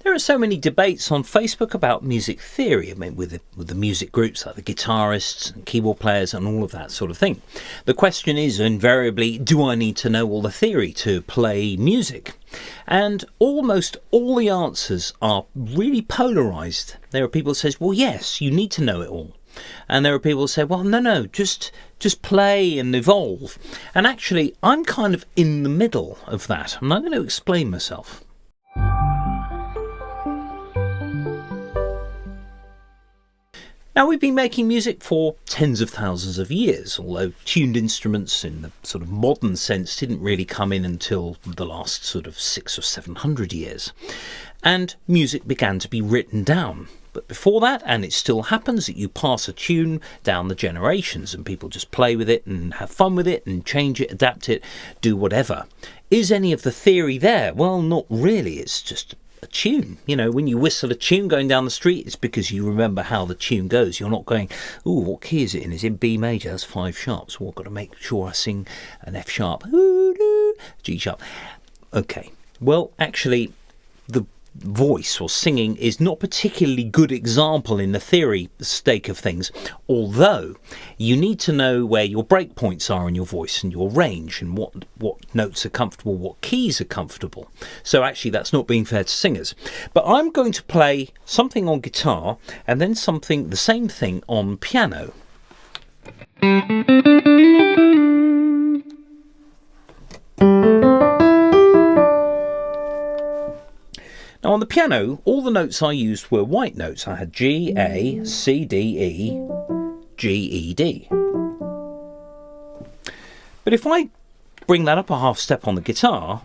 There are so many debates on Facebook about music theory, I mean, with the music groups like the guitarists and keyboard players and all of that sort of thing. The question is invariably, do I need to know all the theory to play music? And almost all the answers are really polarized. There are people who say, well, yes, you need to know it all. And there are people who say, well, no, just play and evolve. And actually, I'm kind of in the middle of that, and I'm going to explain myself. Now, we've been making music for tens of thousands of years, although tuned instruments in the sort of modern sense didn't really come in until the last sort of 600 or 700 years. And music began to be written down. But before that, and it still happens, that you pass a tune down the generations and people just play with it and have fun with it and change it, adapt it, do whatever. Is any of the theory there? Well, not really. It's just a tune. You know, when you whistle a tune going down the street, it's because you remember how the tune goes. You're not going, ooh, what key is it in? It's in B major, that's 5 sharps. Well, I've got to make sure I sing an F sharp, G sharp. Okay, well, actually, the voice or singing is not particularly good example in the theory stake of things, although you need to know where your break points are in your voice and your range and what notes are comfortable, what keys are comfortable. So actually that's not being fair to singers. But I'm going to play something on guitar and then the same thing on piano. Now on the piano, all the notes I used were white notes. I had G, A, C, D, E, G, E, D. But if I bring that up a half step on the guitar,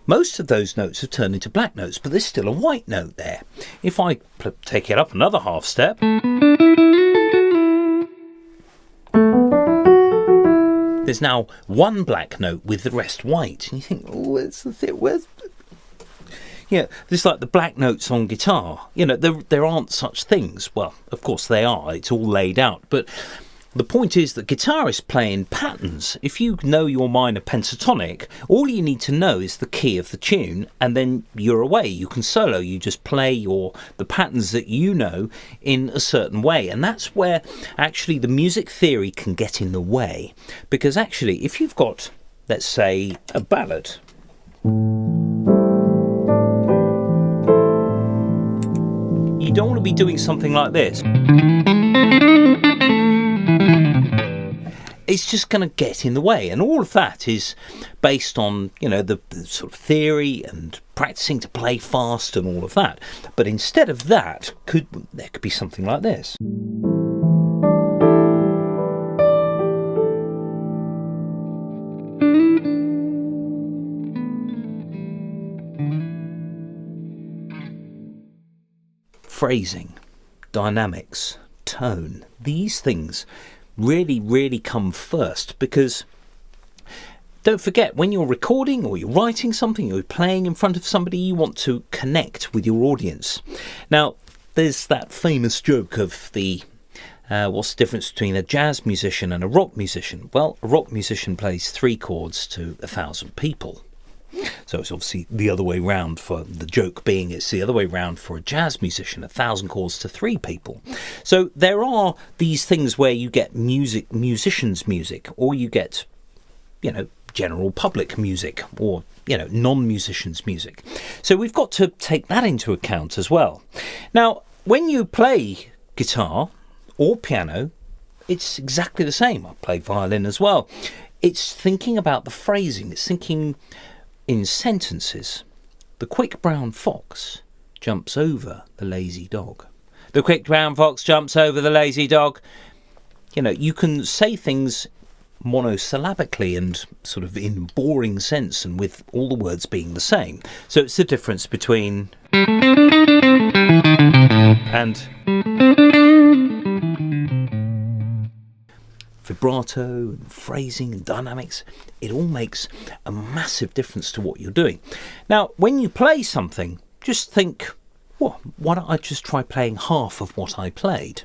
most of those notes have turned into black notes, but there's still a white note there. If I take it up another half step, there's now one black note with the rest white. And you think, oh, where's the thing? Yeah, there's like the black notes on guitar. You know, there aren't such things. Well, of course they are. It's all laid out. But the point is that guitarists play in patterns. If you know your minor pentatonic, all you need to know is the key of the tune, and then you're away. You can solo. You just play the patterns that you know in a certain way. And that's where actually the music theory can get in the way. Because actually, if you've got, let's say, a ballad, you don't want to be doing something like this. It's just going to get in the way, and all of that is based on, you know, the sort of theory and practicing to play fast and all of that. But instead of that, there could be something like this. Phrasing, dynamics, tone, these things really come first, because don't forget, when you're recording or you're writing something or you're playing in front of somebody, you want to connect with your audience. Now, there's that famous joke of what's the difference between a jazz musician and a rock musician? Well, a rock musician plays 3 chords to 1,000 people. So it's obviously the other way round, for the joke being it's the other way round for a jazz musician, 1,000 chords to 3 people. So there are these things where you get musicians' music, or you get, you know, general public music, or, you know, non-musicians' music. So we've got to take that into account as well. Now, when you play guitar or piano, it's exactly the same. I play violin as well. It's thinking about the phrasing. It's thinking in sentences. The quick brown fox jumps over the lazy dog. The quick brown fox jumps over the lazy dog. You know, you can say things monosyllabically and sort of in boring sense, and with all the words being the same. So it's the difference between and vibrato and phrasing and dynamics. It all makes a massive difference to what you're doing. Now, when you play something, just think, well, why don't I just try playing half of what I played?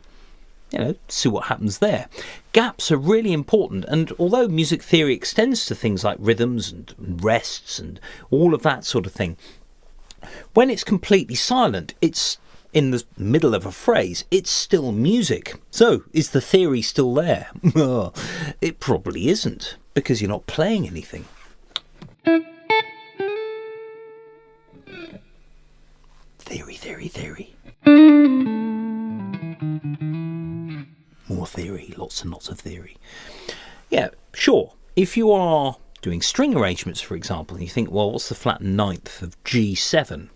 see what happens there. Gaps are really important, and although music theory extends to things like rhythms and rests and all of that sort of thing, when it's completely silent, it's in the middle of a phrase, it's still music. So, is the theory still there? It probably isn't, because you're not playing anything. Theory. More theory, lots and lots of theory. Yeah, sure. If you are doing string arrangements, for example, and you think, well, what's the flat ninth of G7?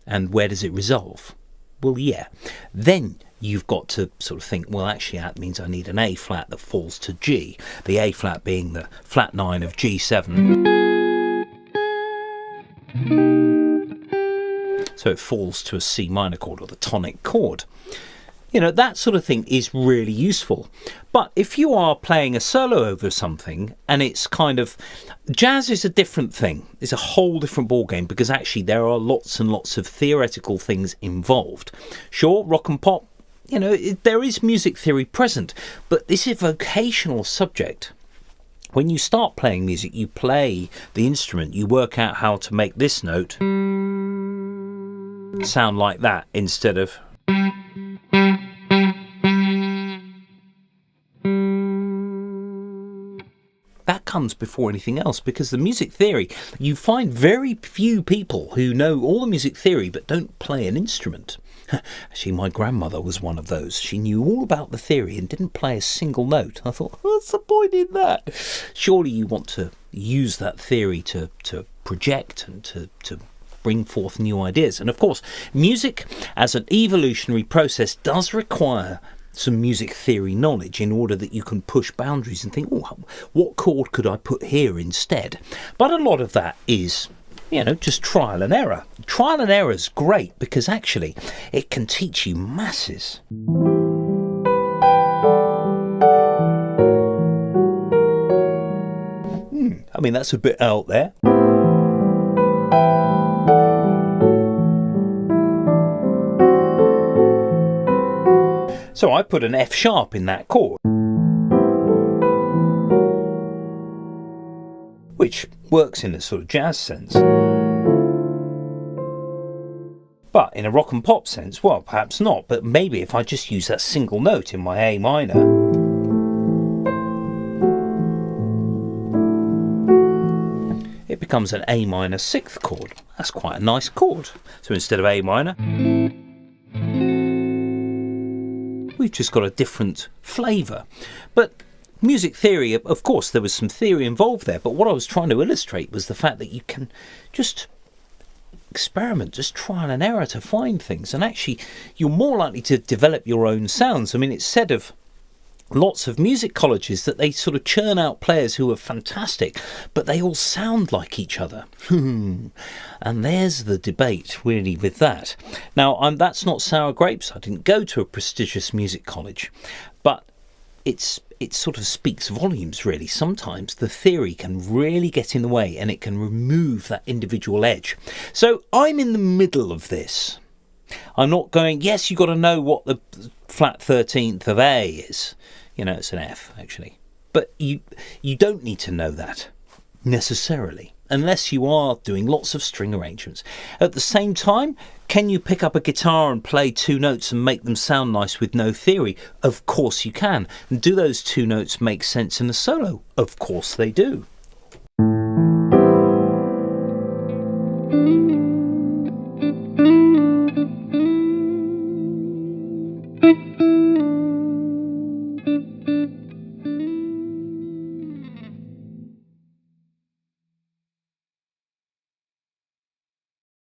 And where does it resolve? Well, yeah. Then you've got to sort of think, well, actually, that means I need an A flat that falls to G. The A flat being the flat 9 of G7. So it falls to a C minor chord, or the tonic chord. That sort of thing is really useful. But if you are playing a solo over something, and it's kind of... Jazz is a different thing. It's a whole different ballgame, because actually there are lots and lots of theoretical things involved. Sure, rock and pop, there is music theory present, but this is a vocational subject. When you start playing music, you play the instrument, you work out how to make this note sound like that instead of... That comes before anything else, because the music theory, you find very few people who know all the music theory but don't play an instrument. Actually, my grandmother was one of those. She knew all about the theory and didn't play a single note. I thought, what's the point in that? Surely you want to use that theory to project and to bring forth new ideas. And of course, music as an evolutionary process does require some music theory knowledge in order that you can push boundaries and think, oh, what chord could I put here instead? But a lot of that is, just trial and error. Trial and error is great because actually it can teach you masses. That's a bit out there. So I put an F sharp in that chord, which works in a sort of jazz sense. But in a rock and pop sense, well, perhaps not. But maybe if I just use that single note in my A minor, it becomes an A minor sixth chord. That's quite a nice chord. So instead of A minor, we've just got a different flavour. But music theory, of course, there was some theory involved there, but what I was trying to illustrate was the fact that you can just experiment, just trial and error to find things, and actually you're more likely to develop your own sounds. It's said of lots of music colleges that they sort of churn out players who are fantastic, but they all sound like each other. And there's the debate really with that. Now, that's not sour grapes. I didn't go to a prestigious music college, but it sort of speaks volumes, really. Sometimes the theory can really get in the way and it can remove that individual edge. So I'm in the middle of this. I'm not going, yes, you've got to know what the flat 13th of A is. It's an F, actually. But you don't need to know that, necessarily, unless you are doing lots of string arrangements. At the same time, can you pick up a guitar and play two notes and make them sound nice with no theory? Of course you can. And do those two notes make sense in a solo? Of course they do.